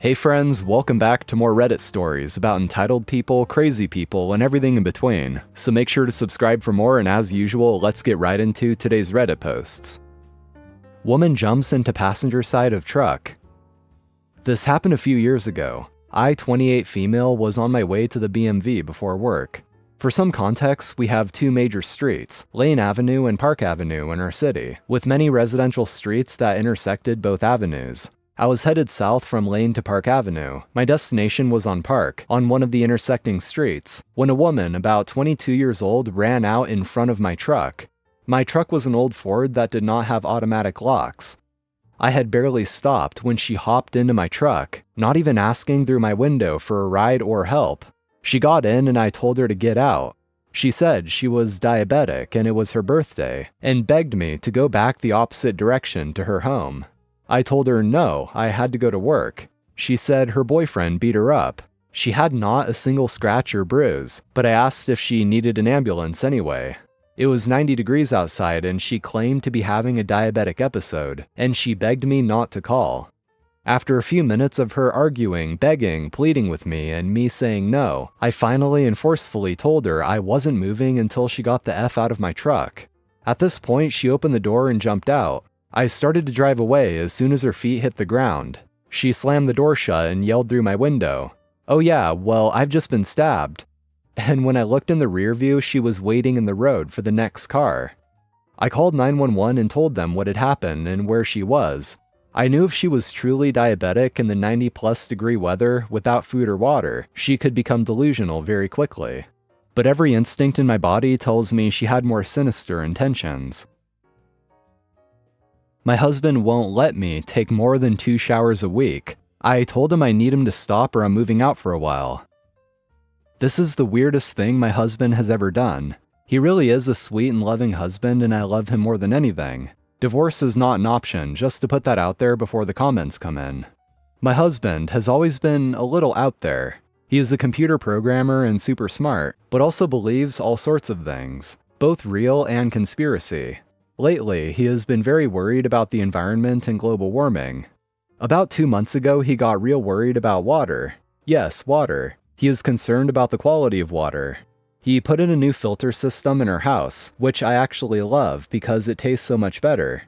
Hey friends, welcome back to more Reddit stories about entitled people, crazy people, and everything in between. So make sure to subscribe for more, and as usual, let's get right into today's Reddit posts. Woman jumps into passenger side of truck. This happened a few years ago. I, 28 female, was on my way to the BMV before work. For some context, we have two major streets, Lane Avenue and Park Avenue in our city, with many residential streets that intersected both avenues. I was headed south from Lane to Park Avenue. My destination was on Park, on one of the intersecting streets, when a woman about 22 years old ran out in front of my truck. My truck was an old Ford that did not have automatic locks. I had barely stopped when she hopped into my truck, not even asking through my window for a ride or help. She got in and I told her to get out. She said she was diabetic and it was her birthday, and begged me to go back the opposite direction to her home. I told her no, I had to go to work. She said her boyfriend beat her up. She had not a single scratch or bruise, but I asked if she needed an ambulance anyway. It was 90 degrees outside and she claimed to be having a diabetic episode, and she begged me not to call. After a few minutes of her arguing, begging, pleading with me, and me saying no, I finally and forcefully told her I wasn't moving until she got the F out of my truck. At this point, she opened the door and jumped out. I started to drive away as soon as her feet hit the ground. She slammed the door shut and yelled through my window, "Oh yeah, well, I've just been stabbed." And when I looked in the rear view, she was waiting in the road for the next car. I called 911 and told them what had happened and where she was. I knew if she was truly diabetic in the 90+ degree weather without food or water, she could become delusional very quickly. But every instinct in my body tells me she had more sinister intentions. My husband won't let me take more than 2 showers a week. I told him I need him to stop or I'm moving out for a while. This is the weirdest thing my husband has ever done. He really is a sweet and loving husband and I love him more than anything. Divorce is not an option, just to put that out there before the comments come in. My husband has always been a little out there. He is a computer programmer and super smart, but also believes all sorts of things, both real and conspiracy. Lately, he has been very worried about the environment and global warming. About 2 months ago, he got real worried about water. Yes, water. He is concerned about the quality of water. He put in a new filter system in our house, which I actually love because it tastes so much better.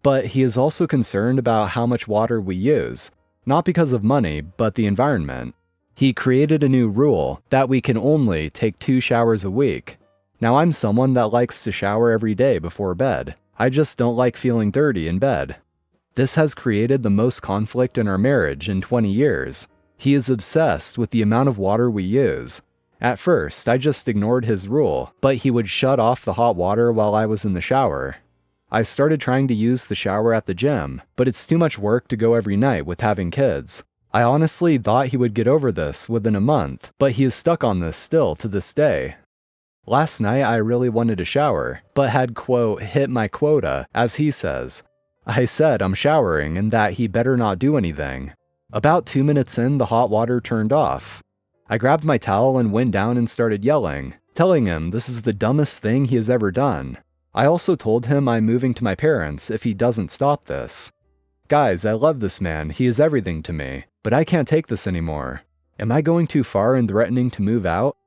But he is also concerned about how much water we use, not because of money, but the environment. He created a new rule that we can only take 2 showers a week. Now I'm someone that likes to shower every day before bed. I just don't like feeling dirty in bed. This has created the most conflict in our marriage in 20 years. He is obsessed with the amount of water we use. At first, I just ignored his rule, but he would shut off the hot water while I was in the shower. I started trying to use the shower at the gym, but it's too much work to go every night with having kids. I honestly thought he would get over this within a month, but he is stuck on this still to this day. Last night I really wanted to shower, but had quote, hit my quota, as he says. I said I'm showering and that he better not do anything. About 2 minutes in, the hot water turned off. I grabbed my towel and went down and started yelling, telling him this is the dumbest thing he has ever done. I also told him I'm moving to my parents if he doesn't stop this. Guys, I love this man, he is everything to me, but I can't take this anymore. Am I going too far in threatening to move out?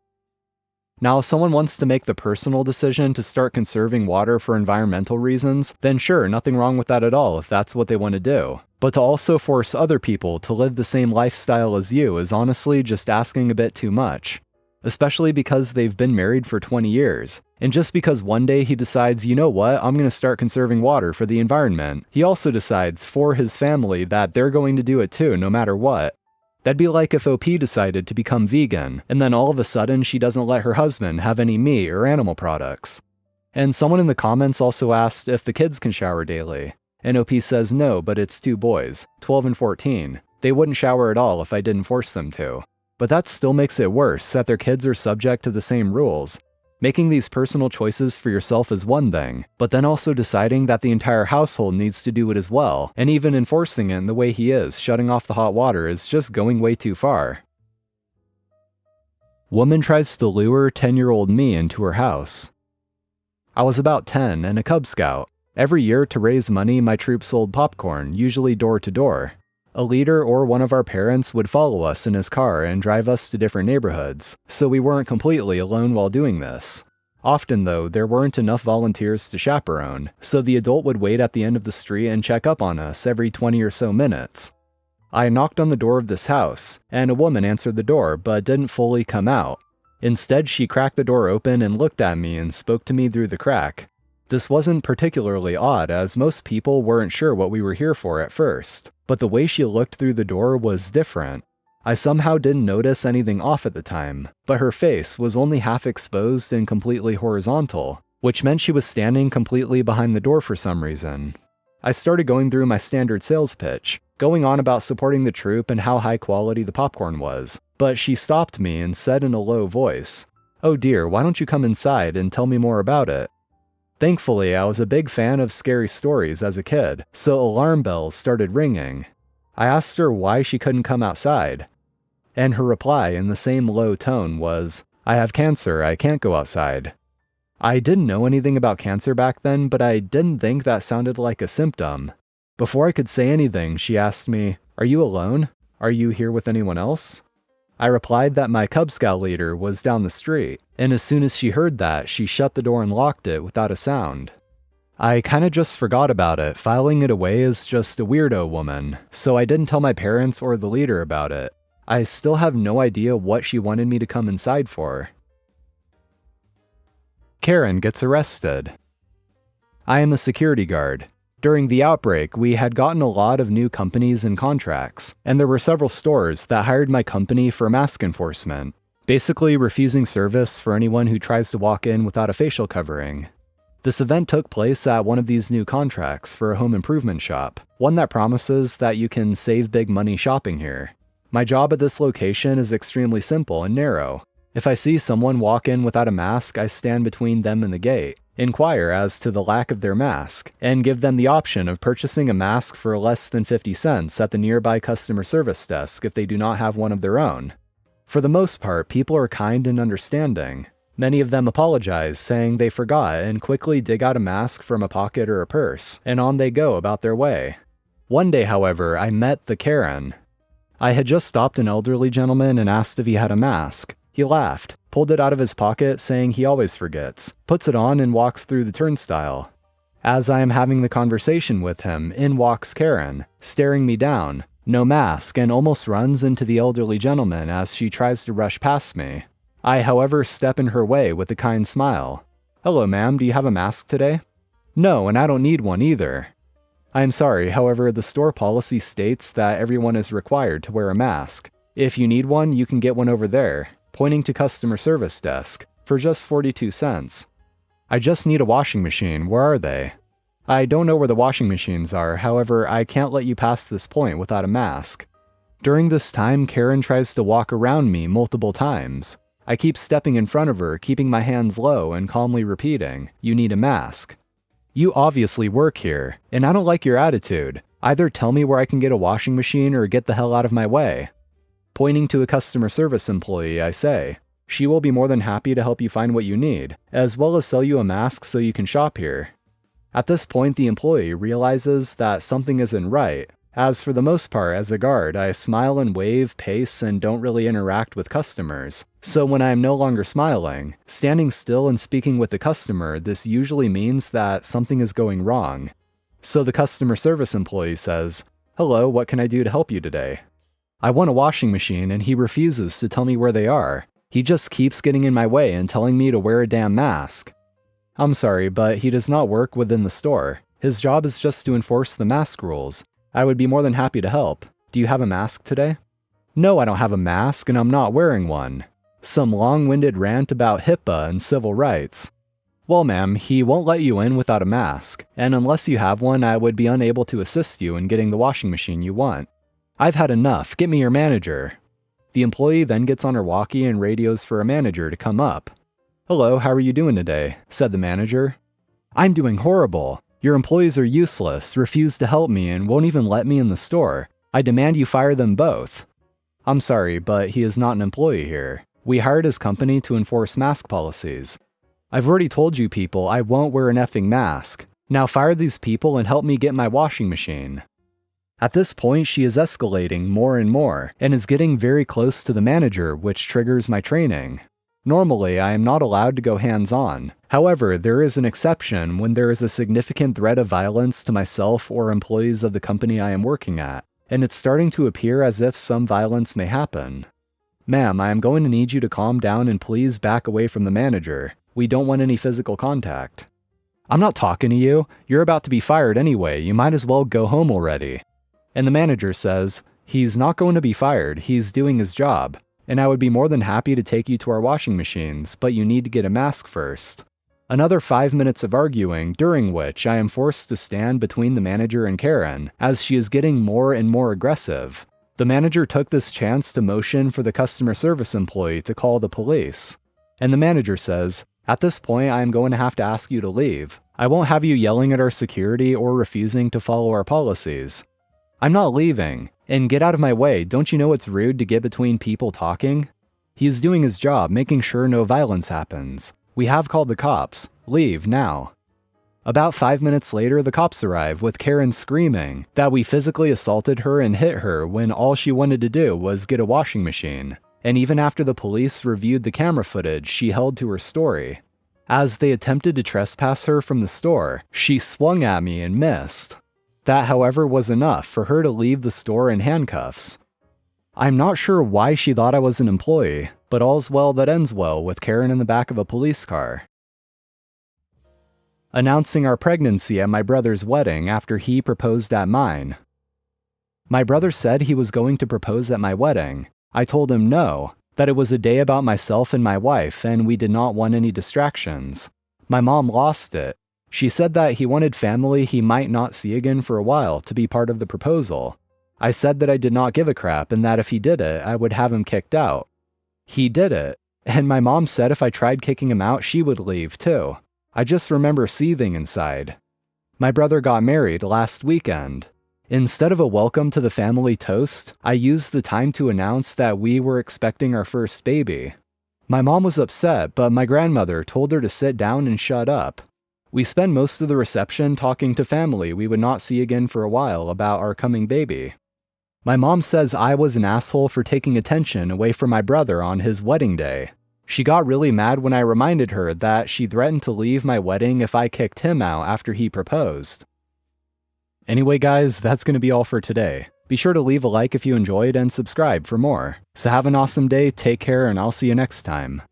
Now, if someone wants to make the personal decision to start conserving water for environmental reasons, then sure, nothing wrong with that at all if that's what they want to do. But to also force other people to live the same lifestyle as you is honestly just asking a bit too much. Especially because they've been married for 20 years. And just because one day he decides, you know what, I'm going to start conserving water for the environment, he also decides for his family that they're going to do it too, no matter what. That'd be like if OP decided to become vegan, and then all of a sudden she doesn't let her husband have any meat or animal products. And someone in the comments also asked if the kids can shower daily. And OP says no, but it's 2 boys, 12 and 14. They wouldn't shower at all if I didn't force them to. But that still makes it worse that their kids are subject to the same rules. Making these personal choices for yourself is one thing, but then also deciding that the entire household needs to do it as well, and even enforcing it in the way he is, shutting off the hot water, is just going way too far. Woman tries to lure 10-year-old me into her house. I was about 10 and a Cub Scout. Every year to raise money, my troop sold popcorn, usually door to door. A leader or one of our parents would follow us in his car and drive us to different neighborhoods, so we weren't completely alone while doing this. Often, though, there weren't enough volunteers to chaperone, so the adult would wait at the end of the street and check up on us every 20 or so minutes. I knocked on the door of this house, and a woman answered the door but didn't fully come out. Instead, she cracked the door open and looked at me and spoke to me through the crack. This wasn't particularly odd, as most people weren't sure what we were here for at first, but the way she looked through the door was different. I somehow didn't notice anything off at the time, but her face was only half exposed and completely horizontal, which meant she was standing completely behind the door for some reason. I started going through my standard sales pitch, going on about supporting the troop and how high quality the popcorn was, but she stopped me and said in a low voice, "Oh dear, why don't you come inside and tell me more about it?" Thankfully, I was a big fan of scary stories as a kid, so alarm bells started ringing. I asked her why she couldn't come outside, and her reply in the same low tone was, "I have cancer, I can't go outside." I didn't know anything about cancer back then, but I didn't think that sounded like a symptom. Before I could say anything, she asked me, "Are you alone? Are you here with anyone else?" I replied that my Cub Scout leader was down the street, and as soon as she heard that, she shut the door and locked it without a sound. I kinda just forgot about it, filing it away as just a weirdo woman, so I didn't tell my parents or the leader about it. I still have no idea what she wanted me to come inside for. Karen gets arrested. I am a security guard. During the outbreak, we had gotten a lot of new companies and contracts, and there were several stores that hired my company for mask enforcement, basically refusing service for anyone who tries to walk in without a facial covering. This event took place at one of these new contracts for a home improvement shop, one that promises that you can save big money shopping here. My job at this location is extremely simple and narrow. If I see someone walk in without a mask, I stand between them and the gate, inquire as to the lack of their mask, and give them the option of purchasing a mask for less than 50 cents at the nearby customer service desk if they do not have one of their own. For the most part, people are kind and understanding. Many of them apologize, saying they forgot, and quickly dig out a mask from a pocket or a purse, and on they go about their way. One day, however, I met the Karen. I had just stopped an elderly gentleman and asked if he had a mask. He laughed, pulled it out of his pocket, saying he always forgets, puts it on and walks through the turnstile. As I am having the conversation with him, in walks Karen, staring me down, no mask, and almost runs into the elderly gentleman as she tries to rush past me. I, however, step in her way with a kind smile. "Hello, ma'am, do you have a mask today?" "No, and I don't need one either." "I am sorry, however, the store policy states that everyone is required to wear a mask. If you need one, you can get one over there," pointing to customer service desk, "for just 42 cents. "I just need a washing machine, where are they?" "I don't know where the washing machines are, however, I can't let you pass this point without a mask." During this time, Karen tries to walk around me multiple times. I keep stepping in front of her, keeping my hands low and calmly repeating, "You need a mask." "You obviously work here, and I don't like your attitude. Either tell me where I can get a washing machine or get the hell out of my way." Pointing to a customer service employee, I say, "She will be more than happy to help you find what you need, as well as sell you a mask so you can shop here." At this point, the employee realizes that something isn't right, as for the most part as a guard, I smile and wave, pace, and don't really interact with customers. So when I am no longer smiling, standing still and speaking with the customer, this usually means that something is going wrong. So the customer service employee says, "Hello, what can I do to help you today?" I want a washing machine and he refuses to tell me where they are. He just keeps getting in my way and telling me to wear a damn mask. I'm sorry, but he does not work within the store. His job is just to enforce the mask rules. I would be more than happy to help. Do you have a mask today? No, I don't have a mask and I'm not wearing one. Some long-winded rant about HIPAA and civil rights. Well, ma'am, he won't let you in without a mask, and unless you have one, I would be unable to assist you in getting the washing machine you want. I've had enough, get me your manager. The employee then gets on her walkie and radios for a manager to come up. Hello, how are you doing today? Said the manager. I'm doing horrible. Your employees are useless, refuse to help me, and won't even let me in the store. I demand you fire them both. I'm sorry, but he is not an employee here. We hired his company to enforce mask policies. I've already told you people I won't wear an effing mask. Now fire these people and help me get my washing machine. At this point, she is escalating more and more, and is getting very close to the manager, which triggers my training. Normally, I am not allowed to go hands-on. However, there is an exception when there is a significant threat of violence to myself or employees of the company I am working at, and it's starting to appear as if some violence may happen. Ma'am, I am going to need you to calm down and please back away from the manager. We don't want any physical contact. I'm not talking to you. You're about to be fired anyway. You might as well go home already. And the manager says, he's not going to be fired. He's doing his job. And I would be more than happy to take you to our washing machines, but you need to get a mask first. Another 5 minutes of arguing, during which I am forced to stand between the manager and Karen, as she is getting more and more aggressive. The manager took this chance to motion for the customer service employee to call the police. And the manager says, at this point, I am going to have to ask you to leave. I won't have you yelling at our security or refusing to follow our policies. I'm not leaving. And get out of my way, don't you know it's rude to get between people talking? He is doing his job, making sure no violence happens. We have called the cops. Leave now. About 5 minutes later, the cops arrive, with Karen screaming that we physically assaulted her and hit her when all she wanted to do was get a washing machine. And even after the police reviewed the camera footage, she held to her story. As they attempted to trespass her from the store, she swung at me and missed. That, however, was enough for her to leave the store in handcuffs. I'm not sure why she thought I was an employee, but all's well that ends well with Karen in the back of a police car. Announcing our pregnancy at my brother's wedding after he proposed at mine. My brother said he was going to propose at my wedding. I told him no, that it was a day about myself and my wife, and we did not want any distractions. My mom lost it. She said that he wanted family he might not see again for a while to be part of the proposal. I said that I did not give a crap and that if he did it, I would have him kicked out. He did it, and my mom said if I tried kicking him out, she would leave too. I just remember seething inside. My brother got married last weekend. Instead of a welcome to the family toast, I used the time to announce that we were expecting our first baby. My mom was upset, but my grandmother told her to sit down and shut up. We spent most of the reception talking to family we would not see again for a while about our coming baby. My mom says I was an asshole for taking attention away from my brother on his wedding day. She got really mad when I reminded her that she threatened to leave my wedding if I kicked him out after he proposed. Anyway guys, that's going to be all for today. Be sure to leave a like if you enjoyed and subscribe for more. So have an awesome day, take care, and I'll see you next time.